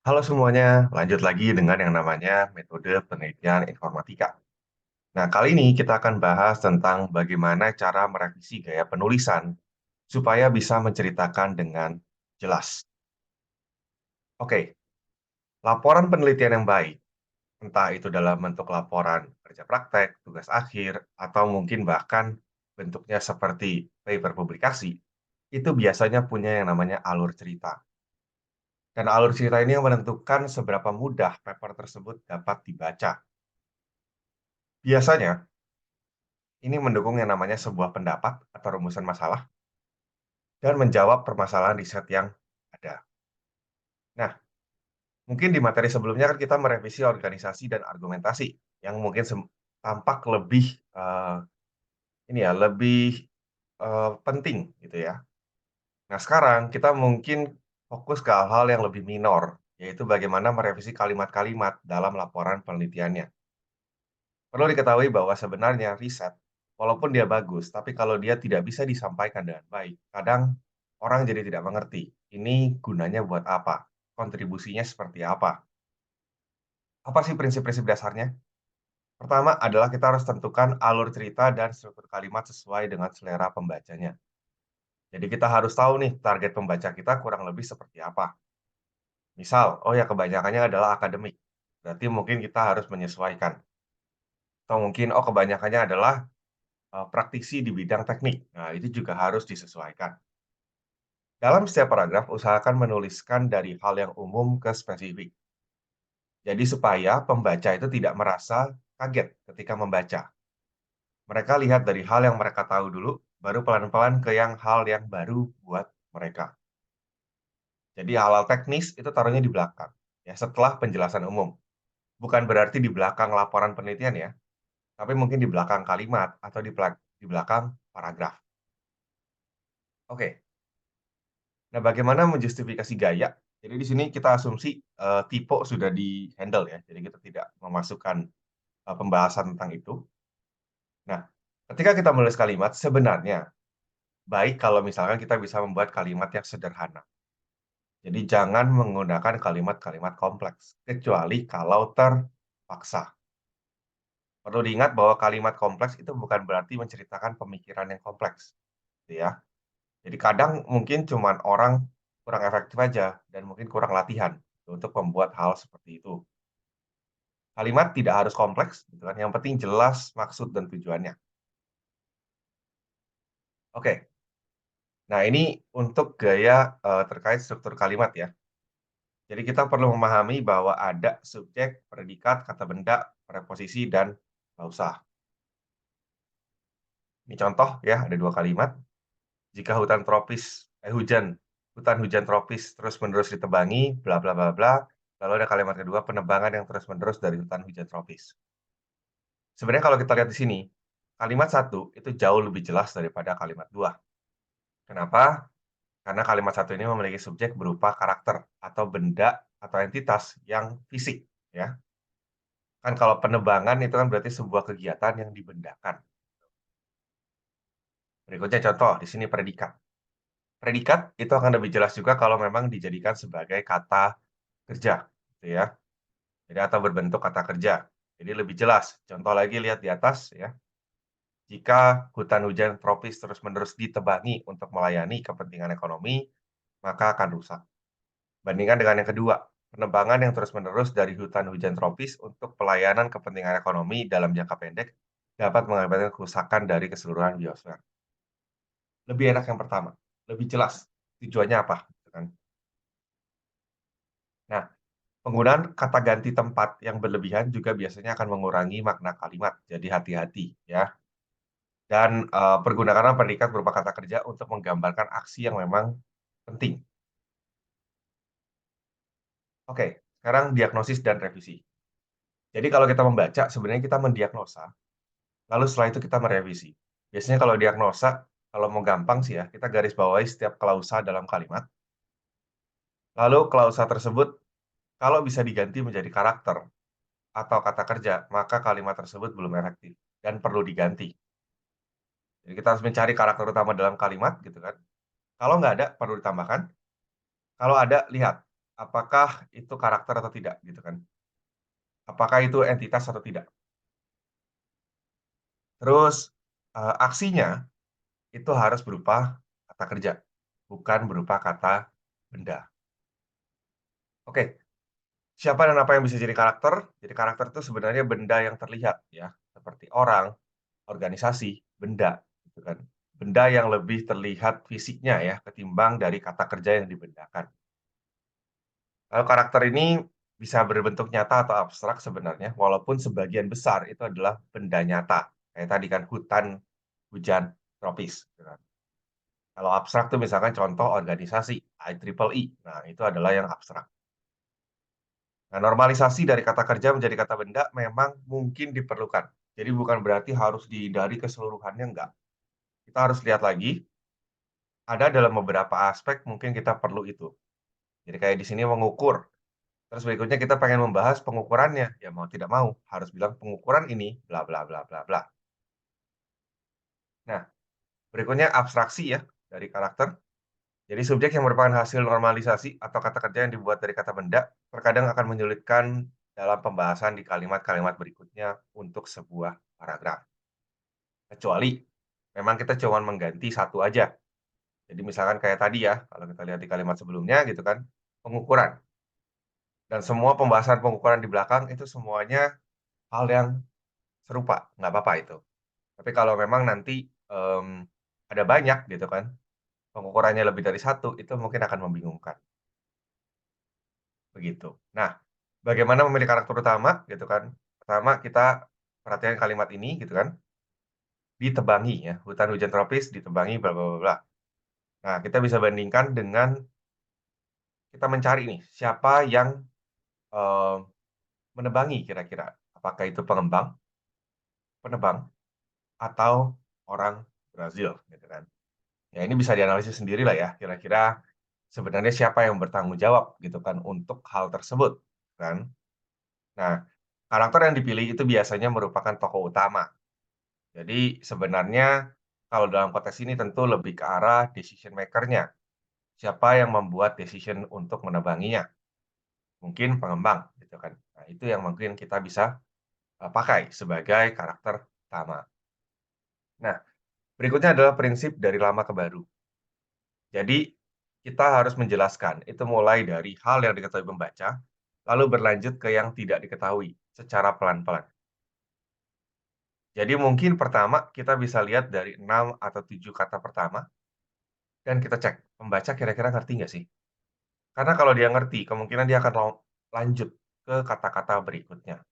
Halo semuanya, lanjut lagi dengan yang namanya metode penelitian informatika. Nah, kali ini kita akan bahas tentang bagaimana cara merevisi gaya penulisan supaya bisa menceritakan dengan jelas. Oke, laporan penelitian yang baik, entah itu dalam bentuk laporan kerja praktek, tugas akhir, atau mungkin bahkan bentuknya seperti paper publikasi, itu biasanya punya yang namanya alur cerita. Dan alur cerita ini yang menentukan seberapa mudah paper tersebut dapat dibaca. Biasanya, ini mendukung yang namanya sebuah pendapat atau rumusan masalah dan menjawab permasalahan riset yang ada. Nah, mungkin di materi sebelumnya kan kita merevisi organisasi dan argumentasi yang mungkin tampak lebih lebih penting gitu ya. Nah, sekarang kita mungkin fokus ke hal-hal yang lebih minor, yaitu bagaimana merevisi kalimat-kalimat dalam laporan penelitiannya. Perlu diketahui bahwa sebenarnya riset, walaupun dia bagus, tapi kalau dia tidak bisa disampaikan dengan baik, kadang orang jadi tidak mengerti, ini gunanya buat apa? Kontribusinya seperti apa? Apa sih prinsip-prinsip dasarnya? Pertama adalah kita harus tentukan alur cerita dan struktur kalimat sesuai dengan selera pembacanya. Jadi kita harus tahu nih target pembaca kita kurang lebih seperti apa. Misal, oh ya kebanyakannya adalah akademik. Berarti mungkin kita harus menyesuaikan. Atau mungkin, oh kebanyakannya adalah praktisi di bidang teknik. Nah, itu juga harus disesuaikan. Dalam setiap paragraf, usahakan menuliskan dari hal yang umum ke spesifik. Jadi supaya pembaca itu tidak merasa kaget ketika membaca. Mereka lihat dari hal yang mereka tahu dulu, baru pelan-pelan ke yang hal yang baru buat mereka. Jadi hal-hal teknis itu taruhnya di belakang, ya setelah penjelasan umum. Bukan berarti di belakang laporan penelitian ya, tapi mungkin di belakang kalimat atau di belakang paragraf. Oke. Nah, bagaimana menjustifikasi gaya? Jadi di sini kita asumsi, typo sudah di-handle ya, jadi kita tidak memasukkan, pembahasan tentang itu. Nah, ketika kita menulis kalimat, sebenarnya baik kalau misalkan kita bisa membuat kalimat yang sederhana. Jadi jangan menggunakan kalimat-kalimat kompleks, kecuali kalau terpaksa. Perlu diingat bahwa kalimat kompleks itu bukan berarti menceritakan pemikiran yang kompleks, gitu ya. Jadi kadang mungkin cuman orang kurang efektif aja dan mungkin kurang latihan untuk membuat hal seperti itu. Kalimat tidak harus kompleks gitu kan, yang penting jelas maksud dan tujuannya. Oke, nah ini untuk gaya, terkait struktur kalimat ya. Jadi kita perlu memahami bahwa ada subjek, predikat, kata benda, preposisi, dan klausa. Ini contoh ya, ada 2 kalimat. Jika hutan hujan tropis terus-menerus ditebangi, bla bla bla bla. Lalu ada kalimat kedua, penebangan yang terus-menerus dari hutan hujan tropis. Sebenarnya kalau kita lihat di sini, kalimat satu itu jauh lebih jelas daripada kalimat 2. Kenapa? Karena kalimat satu ini memiliki subjek berupa karakter atau benda atau entitas yang fisik, ya. Kan kalau penebangan itu kan berarti sebuah kegiatan yang dibendakan. Berikutnya contoh, di sini predikat. Predikat itu akan lebih jelas juga kalau memang dijadikan sebagai kata kerja, gitu ya. Jadi atau berbentuk kata kerja. Jadi lebih jelas. Contoh lagi lihat di atas ya. Jika hutan hujan tropis terus-menerus ditebangi untuk melayani kepentingan ekonomi, maka akan rusak. Bandingkan dengan yang kedua, penebangan yang terus-menerus dari hutan hujan tropis untuk pelayanan kepentingan ekonomi dalam jangka pendek dapat mengakibatkan kerusakan dari keseluruhan biosfer. Lebih enak yang pertama, lebih jelas tujuannya apa, gitu kan. Nah, penggunaan kata ganti tempat yang berlebihan juga biasanya akan mengurangi makna kalimat, jadi hati-hati ya. Dan, pergunakanlah predikat berupa kata kerja untuk menggambarkan aksi yang memang penting. Oke, sekarang diagnosis dan revisi. Jadi kalau kita membaca, sebenarnya kita mendiagnosa, lalu setelah itu kita merevisi. Biasanya kalau diagnosa, kalau mau gampang sih ya, kita garis bawahi setiap klausa dalam kalimat, lalu klausa tersebut kalau bisa diganti menjadi karakter atau kata kerja, maka kalimat tersebut belum efektif dan perlu diganti. Jadi kita harus mencari karakter utama dalam kalimat gitu kan. Kalau nggak ada, perlu ditambahkan. Kalau ada, lihat apakah itu karakter atau tidak gitu kan. Apakah itu entitas atau tidak. Terus, aksinya itu harus berupa kata kerja, bukan berupa kata benda. Oke, siapa dan apa yang bisa jadi karakter? Jadi karakter itu sebenarnya benda yang terlihat ya, seperti orang, organisasi, benda, gitu kan. Benda yang lebih terlihat fisiknya ya, ketimbang dari kata kerja yang dibendakan. Lalu karakter ini bisa berbentuk nyata atau abstrak sebenarnya, walaupun sebagian besar itu adalah benda nyata. Kayak tadi kan hutan, hujan, tropis, gitu kan. Kalau abstrak tuh misalkan contoh organisasi, IEEE. Nah, itu adalah yang abstrak. Nah, normalisasi dari kata kerja menjadi kata benda memang mungkin diperlukan. Jadi bukan berarti harus dihindari keseluruhannya, enggak. Kita harus lihat lagi, ada dalam beberapa aspek mungkin kita perlu itu. Jadi kayak di sini mengukur, terus berikutnya kita pengen membahas pengukurannya, ya mau tidak mau harus bilang pengukuran ini bla bla bla bla bla. Nah, berikutnya abstraksi ya dari karakter. Jadi subjek yang merupakan hasil normalisasi atau kata kerja yang dibuat dari kata benda, terkadang akan menyulitkan dalam pembahasan di kalimat-kalimat berikutnya untuk sebuah paragraf. Kecuali memang kita cuma mengganti satu aja. Jadi misalkan kayak tadi ya, kalau kita lihat di kalimat sebelumnya gitu kan, pengukuran. Dan semua pembahasan pengukuran di belakang itu semuanya hal yang serupa, nggak apa-apa itu. Tapi kalau memang nanti, ada banyak gitu kan, pengukurannya lebih dari satu, itu mungkin akan membingungkan, begitu. Nah, bagaimana memilih karakter utama gitu kan, pertama kita perhatikan kalimat ini gitu kan, ditebangi ya, hutan hujan tropis ditebangi bla bla bla bla. Nah, kita bisa bandingkan dengan kita mencari nih, siapa yang, eee, menebangi kira-kira. Apakah itu pengembang, penebang, atau orang Brazil gitu kan. Ya ini bisa dianalisis sendirilah ya, kira-kira sebenarnya siapa yang bertanggung jawab gitu kan untuk hal tersebut, kan. Nah, karakter yang dipilih itu biasanya merupakan tokoh utama. Jadi sebenarnya kalau dalam konteks ini tentu lebih ke arah decision maker-nya, siapa yang membuat decision untuk menebanginya, mungkin pengembang gitu kan. Nah itu yang mungkin kita bisa, pakai sebagai karakter utama. Nah, berikutnya adalah prinsip dari lama ke baru. Jadi, kita harus menjelaskan, itu mulai dari hal yang diketahui pembaca, lalu berlanjut ke yang tidak diketahui, secara pelan-pelan. Jadi mungkin pertama, kita bisa lihat dari 6 atau 7 kata pertama, dan kita cek, pembaca kira-kira ngerti nggak sih? Karena kalau dia ngerti, kemungkinan dia akan lanjut ke kata-kata berikutnya.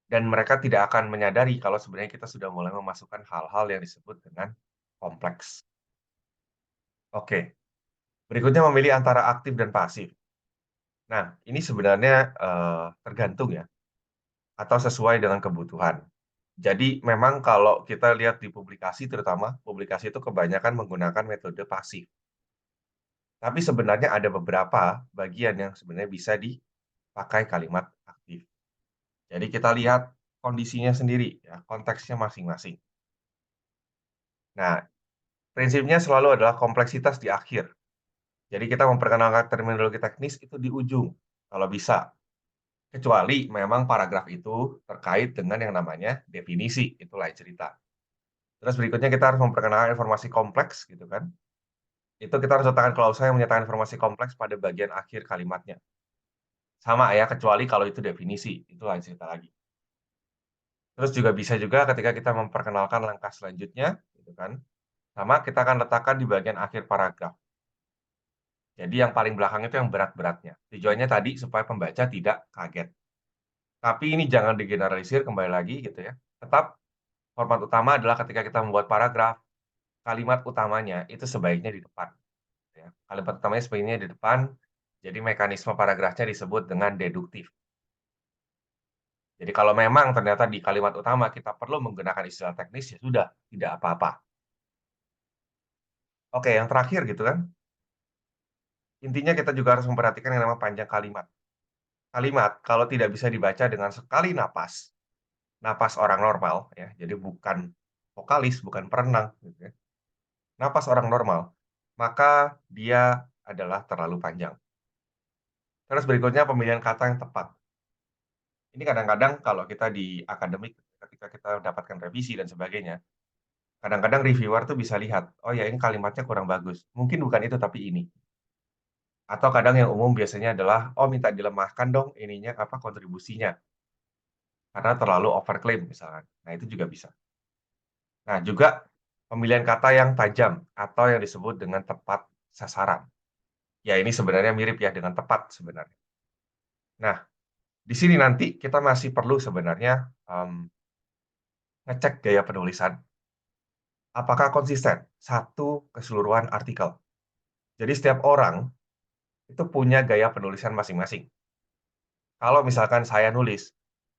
Dan mereka tidak akan menyadari kalau sebenarnya kita sudah mulai memasukkan hal-hal yang disebut dengan kompleks. Oke, berikutnya memilih antara aktif dan pasif. Nah, ini sebenarnya, tergantung ya, atau sesuai dengan kebutuhan. Jadi memang kalau kita lihat di publikasi terutama, publikasi itu kebanyakan menggunakan metode pasif. Tapi sebenarnya ada beberapa bagian yang sebenarnya bisa dipakai kalimat aktif. Jadi kita lihat kondisinya sendiri ya, konteksnya masing-masing. Nah, prinsipnya selalu adalah kompleksitas di akhir. Jadi kita memperkenalkan terminologi teknis itu di ujung, kalau bisa. Kecuali memang paragraf itu terkait dengan yang namanya definisi, itu lain cerita. Terus berikutnya kita harus memperkenalkan informasi kompleks gitu kan. Itu kita harus letakkan klausa yang menyatakan informasi kompleks pada bagian akhir kalimatnya. Sama ya, kecuali kalau itu definisi, itu lain cerita lagi. Terus juga bisa juga ketika kita memperkenalkan langkah selanjutnya, gitu kan. Sama kita akan letakkan di bagian akhir paragraf. Jadi yang paling belakang itu yang berat-beratnya. Tujuannya tadi supaya pembaca tidak kaget. Tapi ini jangan digeneralisir kembali lagi gitu ya. Tetap format utama adalah ketika kita membuat paragraf, kalimat utamanya itu sebaiknya di depan, ya. Kalimat utamanya sebaiknya di depan, jadi mekanisme paragrafnya disebut dengan deduktif. Jadi kalau memang ternyata di kalimat utama kita perlu menggunakan istilah teknis, ya sudah, tidak apa-apa. Oke, yang terakhir gitu kan, intinya kita juga harus memperhatikan yang namanya panjang kalimat. Kalimat kalau tidak bisa dibaca dengan sekali napas, napas orang normal ya, jadi bukan vokalis, bukan perenang gitu ya, napas orang normal, maka dia adalah terlalu panjang. Terus berikutnya pemilihan kata yang tepat. Ini kadang-kadang kalau kita di akademik, ketika kita mendapatkan revisi dan sebagainya, kadang-kadang reviewer tuh bisa lihat, "Oh ya ini kalimatnya kurang bagus, mungkin bukan itu tapi ini." Atau kadang yang umum biasanya adalah, "Oh minta dilemahkan dong ininya, apa, kontribusinya, karena terlalu overclaim," misalkan. Nah itu juga bisa. Nah juga pemilihan kata yang tajam atau yang disebut dengan tepat sasaran. Ya ini sebenarnya mirip ya dengan tepat sebenarnya. Nah, di sini nanti kita masih perlu sebenarnya, ngecek gaya penulisan, apakah konsisten, satu keseluruhan artikel. Jadi setiap orang itu punya gaya penulisan masing-masing. Kalau misalkan saya nulis,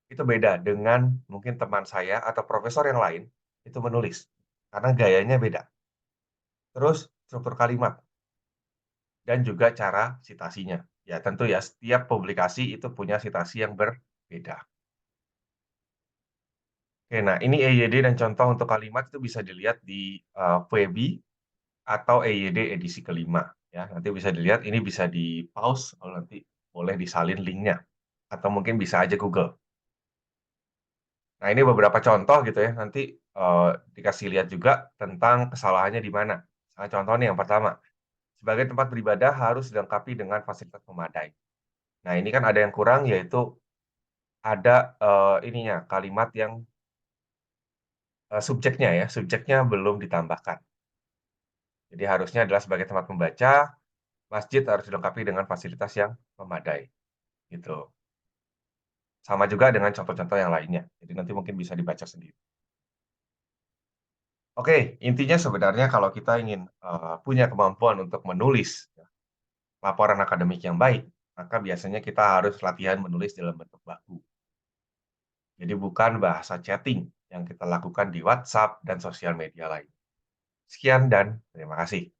itu beda dengan mungkin teman saya atau profesor yang lain, itu menulis, karena gayanya beda. Terus struktur kalimat dan juga cara sitasinya. Ya tentu ya, setiap publikasi itu punya sitasi yang berbeda. Oke, nah ini EYD dan contoh untuk kalimat itu bisa dilihat di, Puebi atau EYD edisi kelima ya. Nanti bisa dilihat, ini bisa di-pause kalau nanti boleh disalin linknya, atau mungkin bisa aja Google. Nah, ini beberapa contoh gitu ya, nanti, dikasih lihat juga tentang kesalahannya di mana. Misalnya contoh nih yang pertama, sebagai tempat beribadah harus dilengkapi dengan fasilitas memadai. Nah, ini kan ada yang kurang yaitu ada, ininya, kalimat yang, subjeknya ya, subjeknya belum ditambahkan. Jadi harusnya adalah sebagai tempat membaca, masjid harus dilengkapi dengan fasilitas yang memadai, gitu. Sama juga dengan contoh-contoh yang lainnya. Jadi nanti mungkin bisa dibaca sendiri. Oke, intinya sebenarnya kalau kita ingin, punya kemampuan untuk menulis ya, laporan akademik yang baik, maka biasanya kita harus latihan menulis dalam bentuk baku. Jadi bukan bahasa chatting yang kita lakukan di WhatsApp dan sosial media lain. Sekian dan terima kasih.